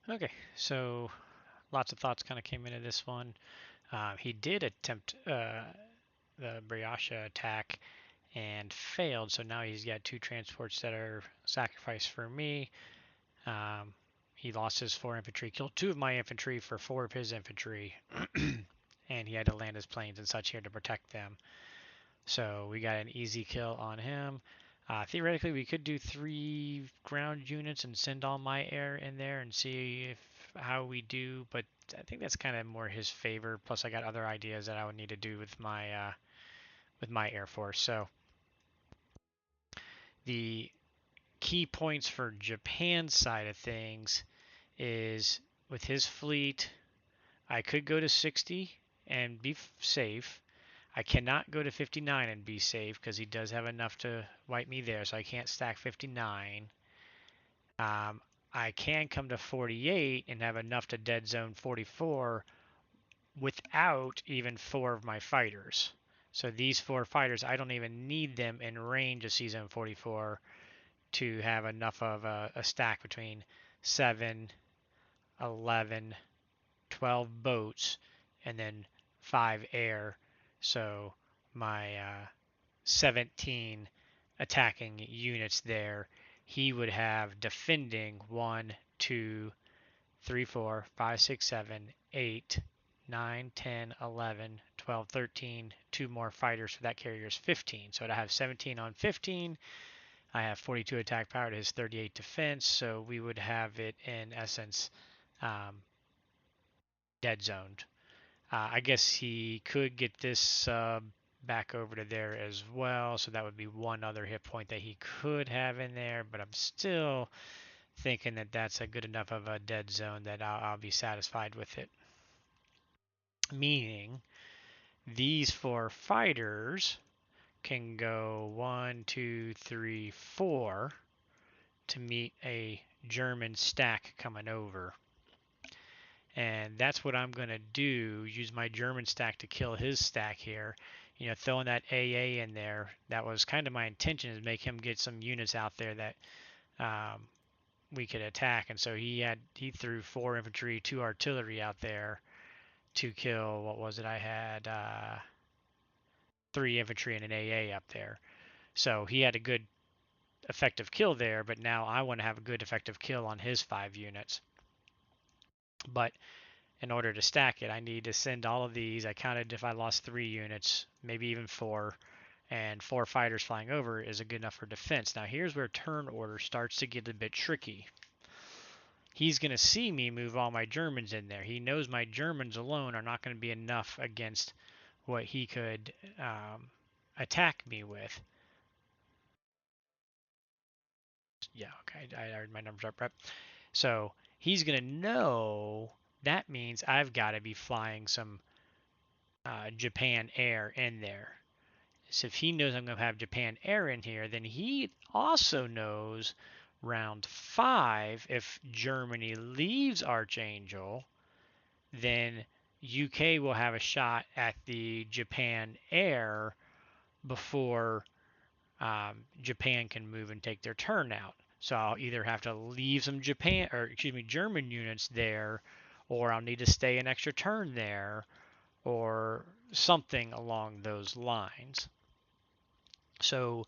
Okay, so lots of thoughts kind of came into this one. He did attempt the Briasha attack and failed, so now he's got two transports that are sacrificed for me. Um, he lost his 4 infantry, killed 2 of my infantry for 4 of his infantry, and he had to land his planes and such here to protect them. So we got an easy kill on him. Theoretically, we could do 3 ground units and send all my air in there and see if how we do, but I think that's kind of more his favor. Plus, I got other ideas that I would need to do with my air force. So the key points for Japan's side of things is with his fleet, I could go to 60 and be safe. I cannot go to 59 and be safe because he does have enough to wipe me there, so I can't stack 59. Um, I can come to 48 and have enough to dead zone 44 without even 4 of my fighters. So these 4 fighters, I don't even need them in range of C-Zone 44 to have enough of a stack between 7, 11, 12 boats, and then 5 air. So my 17 attacking units there, he would have defending 1, 2, 3, 4, 5, 6, 7, 8, 9, 10, 11, 12, 13, 2 more fighters for that carrier is 15. So I'd have 17 on 15. I have 42 attack power to his 38 defense, so we would have it in essence um, dead zoned. I guess he could get this back over to there as well, so that would be one other hit point that he could have in there, but I'm still thinking that that's a good enough of a dead zone that I'll be satisfied with it. Meaning, these 4 fighters can go 1, 2, 3, 4 to meet a German stack coming over. And that's what I'm going to do, use my German stack to kill his stack here. You know, throwing that AA in there, that was kind of my intention, is make him get some units out there that we could attack. And so he threw 4 infantry, 2 artillery out there to kill, what was it I had? 3 infantry and an AA up there. So he had a good effective kill there, but now I want to have a good effective kill on his 5 units. But in order to stack it, I need to send all of these. I counted if I lost 3 units, maybe even 4, and 4 fighters flying over is good enough for defense. Now here's where turn order starts to get a bit tricky. He's going to see me move all my Germans in there. He knows my Germans alone are not going to be enough against what he could attack me with. Yeah, okay, I already my numbers are prep. So he's going to know that means I've got to be flying some Japan Air in there. So if he knows I'm going to have Japan Air in here, then he also knows round 5, if Germany leaves Archangel, then UK will have a shot at the Japan Air before Japan can move and take their turn out. So I'll either have to leave some German units there, or I'll need to stay an extra turn there, or something along those lines. So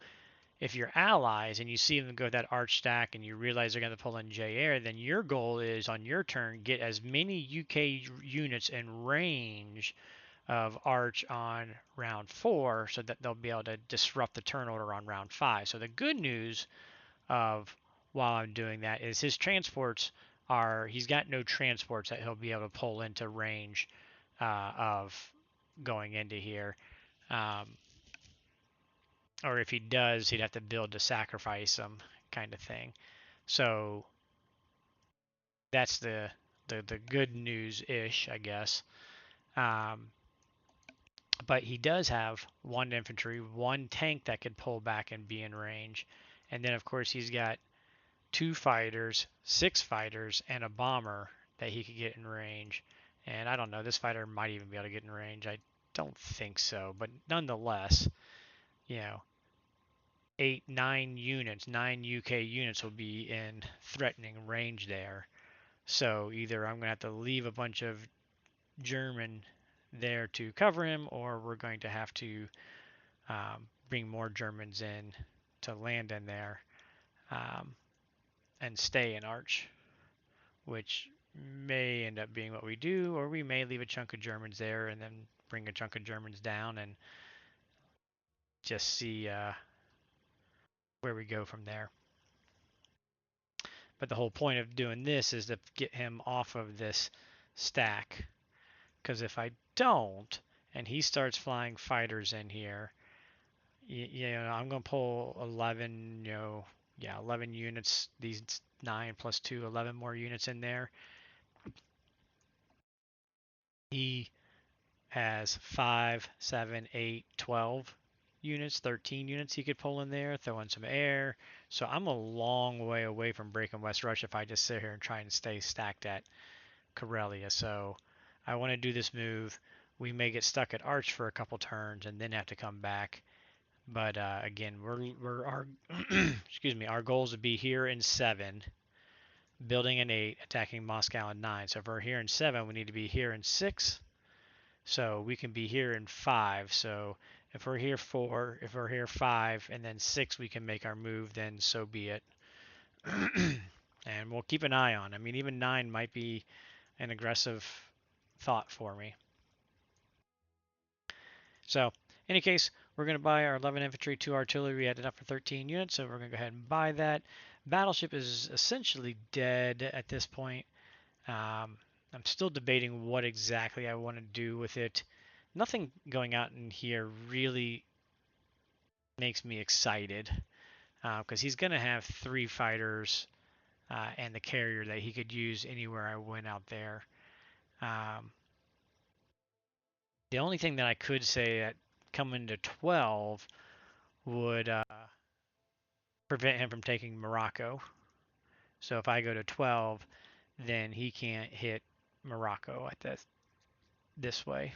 if you're allies and you see them go with that arch stack and you realize they're going to pull in J air, then your goal is on your turn get as many UK units in range of arch on round 4 so that they'll be able to disrupt the turn order on round 5. So the good news of while I'm doing that is his transports he's got no transports that he'll be able to pull into range of going into here. Um, or if he does, he'd have to build to sacrifice them, kind of thing. So that's the good news ish, I guess. Um, but he does have 1 infantry, 1 tank that could pull back and be in range, and then of course he's got 2 fighters, 6 fighters, and a bomber that he could get in range. And I don't know, this fighter might even be able to get in range. I don't think so, but nonetheless, you know, 8, 9 units, 9 UK units will be in threatening range there. So either I'm going to have to leave a bunch of German there to cover him, or we're going to have to bring more Germans in to land in there um, and stay in Arch, which may end up being what we do, or we may leave a chunk of Germans there and then bring a chunk of Germans down and just see where we go from there. But the whole point of doing this is to get him off of this stack. Because if I don't, and he starts flying fighters in here, I'm going to pull 11, 11 units, these 9 plus 2, 11 more units in there. He has 5, 7, 8, 12 units, 13 units he could pull in there, throw in some air. So I'm a long way away from breaking West Russia if I just sit here and try and stay stacked at Karelia. So I want to do this move. We may get stuck at Arch for a couple turns and then have to come back. But again, we're our excuse me, our goals would be here in 7, building in 8, attacking Moscow in 9. So if we're here in 7, we need to be here in 6. So we can be here in 5. So if we're here 4, if we're here 5, and then 6, we can make our move. Then so be it. And we'll keep an eye on. I mean, even 9 might be an aggressive thought for me. So, in any case, we're going to buy our 11 infantry, 2 artillery. We had enough for 13 units, so we're going to go ahead and buy that. Battleship is essentially dead at this point. I'm still debating what exactly I want to do with it. Nothing going out in here really makes me excited because he's going to have 3 fighters and the carrier that he could use anywhere I went out there. The only thing that I could say that coming to 12 would prevent him from taking Morocco. So if I go to 12, then he can't hit Morocco at this way.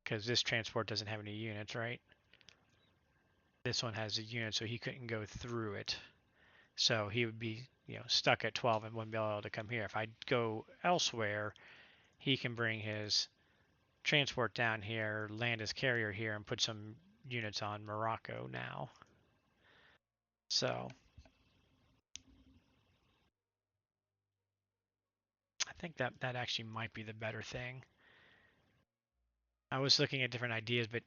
Because this transport doesn't have any units, right? This one has a unit, so he couldn't go through it. So he would be, stuck at 12 and wouldn't be able to come here. If I go elsewhere, he can bring his transport down here, land his carrier here, and put some units on Morocco now. So I think that actually might be the better thing. I was looking at different ideas, but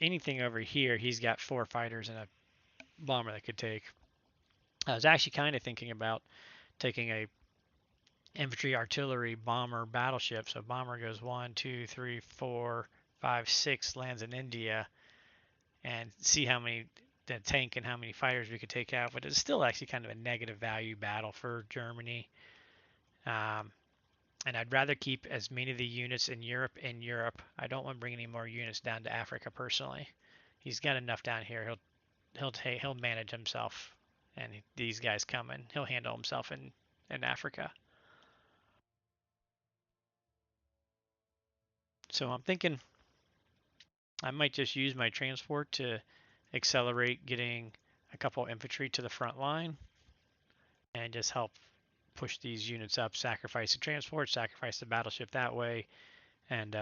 anything over here, he's got 4 fighters and a bomber that could take. I was actually kind of thinking about taking a infantry, artillery, bomber, battleship. So bomber goes 1, 2, 3, 4, 5, 6, lands in India, and see how many the tank and how many fighters we could take out. But it's still actually kind of a negative value battle for Germany. And I'd rather keep as many of the units in Europe. I don't want to bring any more units down to Africa personally. He's got enough down here. He'll manage himself, and these guys coming, he'll handle himself in Africa. So I'm thinking I might just use my transport to accelerate getting a couple infantry to the front line and just help push these units up, sacrifice the transport, sacrifice the battleship that way, and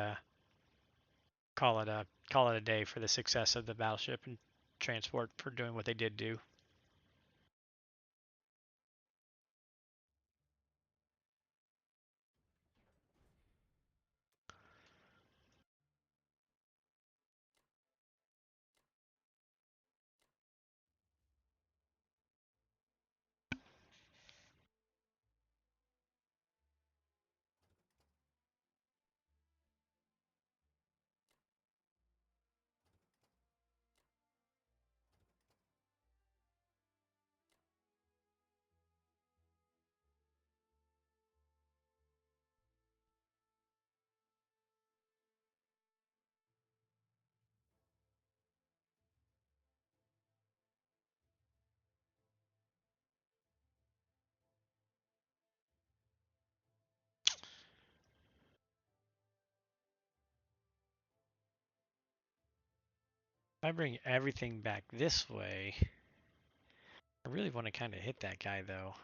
call it a day for the success of the battleship and transport for doing what they did do. If I bring everything back this way, I really want to kind of hit that guy though.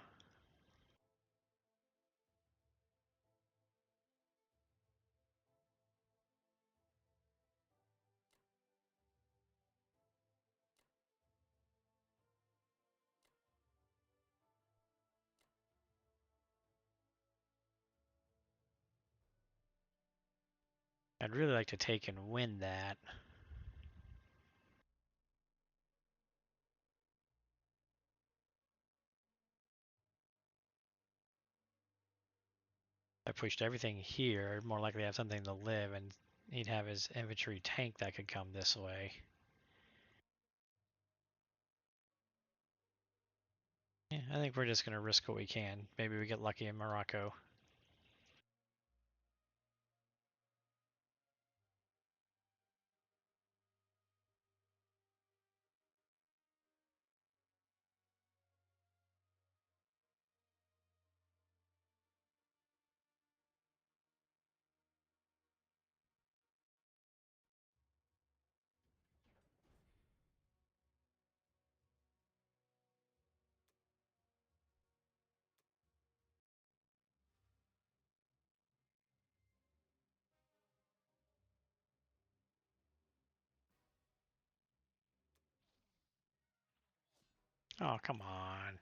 I'd really like to take and win that. I pushed everything here, more likely to have something to live, and he'd have his infantry tank that could come this way. Yeah, I think we're just going to risk what we can. Maybe we get lucky in Morocco. Oh, come on.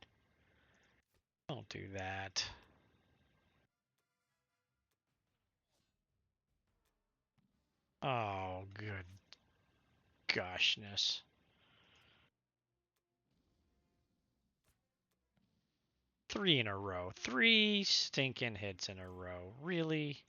Don't do that. Oh, good goshness. 3 in a row. 3 stinking hits in a row. Really?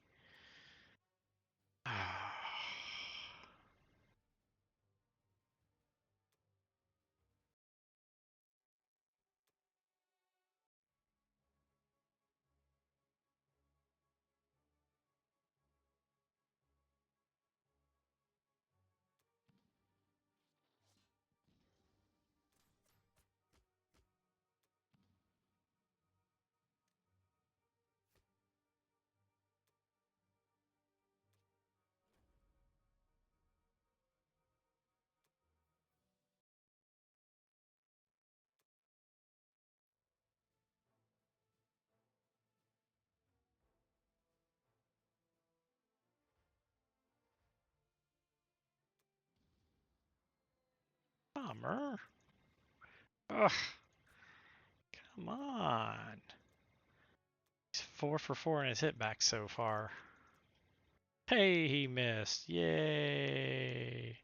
Bummer. Ugh, come on. He's 4 for 4 in his hitback so far. Hey, he missed. Yay.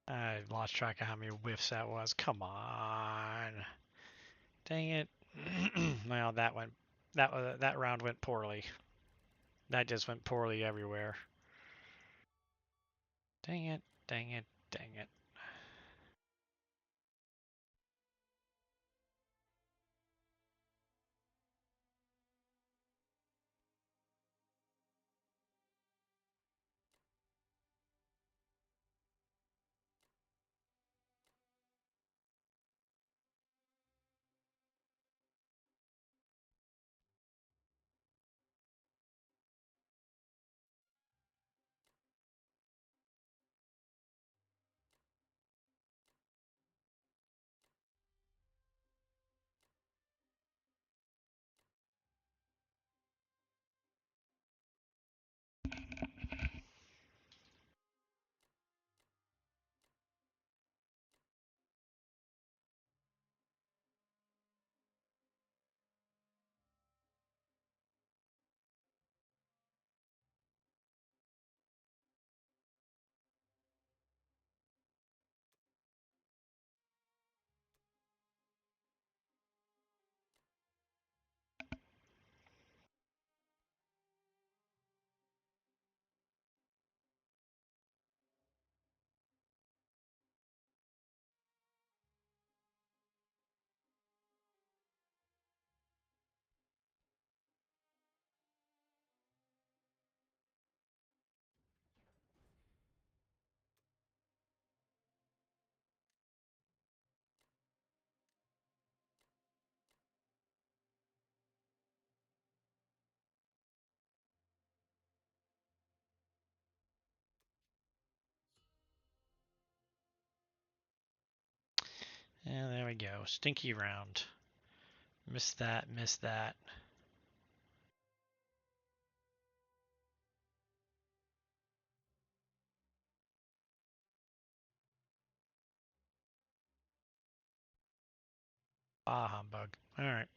I lost track of how many whiffs that was. Come on. Dang it. Well, that round went poorly. That just went poorly everywhere. Dang it. Dang it. Dang it. There we go. Stinky round. Missed that, missed that. Ah, humbug. All right.